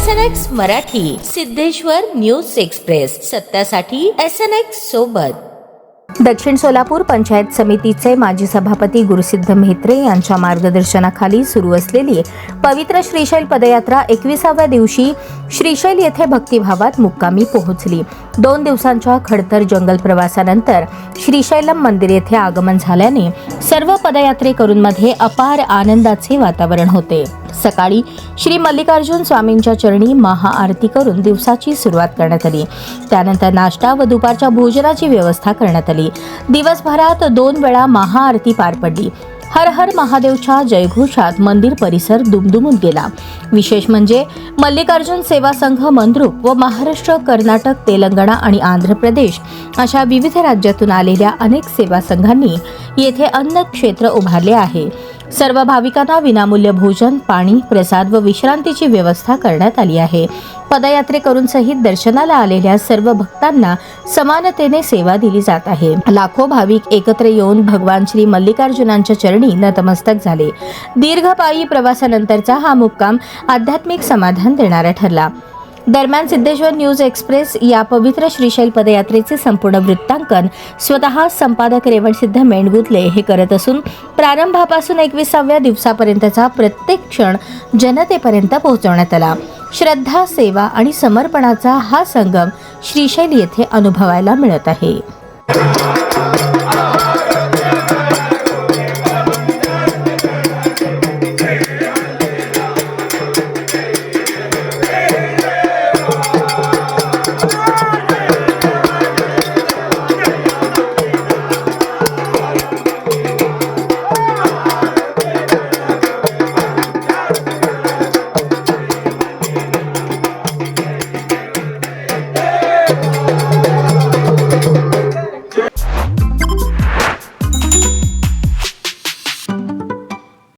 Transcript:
SNX Marathi, Siddheshwar news express, सत्यासाठी SNX सोबत। दक्षिण सोलापूर पंचायत समितीचे माजी सभापती गुरुसिद्ध म्हेत्रे यांच्या मार्गदर्शनाखाली सुरू असलेली पवित्र श्रीशैल पदयात्रा 21व्या दिवशी श्रीशैल येथे भक्तिभावात मुक्कामी पोहोचली। 2 दिवसांच्या खडतर जंगल प्रवासानंतर श्रीशैलम मंदिर येथे आगमन झाल्याने सर्व पदयात्रेकरूंमध्ये अपार आनंदाचे वातावरण होते। सकाळी श्री मल्लिकार्जुन स्वामींच्या चरणी महाआरती करून दिवसाची सुरुवात करण्यात आली। त्यानंतर नाश्ता व दुपारच्या भोजनाची व्यवस्था करण्यात आली। दिवसभरात 2 वेळा महाआरती पार पडली। हर हर महादेवच्या जयघोषात मंदिर परिसर दुमदुमून गेला। विशेष म्हणजे मल्लिकार्जुन सेवा संघ मंद्रुप व महाराष्ट्र, कर्नाटक, तेलंगणा आणि आंध्र प्रदेश अशा विविध राज्यातून आलेल्या अनेक सेवा संघांनी येथे अन्न क्षेत्र उभारले आहे। सर्व भाविकांना विनामूल्य भोजन, पाणी, प्रसाद व विश्रांतीची व्यवस्था करण्यात आली आहे। पदयात्रेकरूंसहित दर्शनाला आलेल्या सर्व भक्तांना समानतेने सेवा दिली जात आहे। लाखो भाविक एकत्र येऊन भगवान श्री मल्लिकार्जुनांच्या चरणी नतमस्तक झाले। दीर्घ पायी प्रवासानंतरचा हा मुक्काम आध्यात्मिक समाधान देणारा ठरला। दरम्यान सिद्धेश्वर न्यूज एक्सप्रेस या पवित्र श्रीशैल पदयात्रेचे संपूर्ण वृत्तांकन स्वतः संपादक रेवणसिद्ध मेंढगुतले हे करत असून प्रारंभापासून 21व्या दिवसापर्यंतचा प्रत्येक क्षण जनतेपर्यंत पोहोचवण्यात आला। श्रद्धा, सेवा आणि समर्पणाचा हा संगम श्रीशैल येथे अनुभवायला मिळत आहे।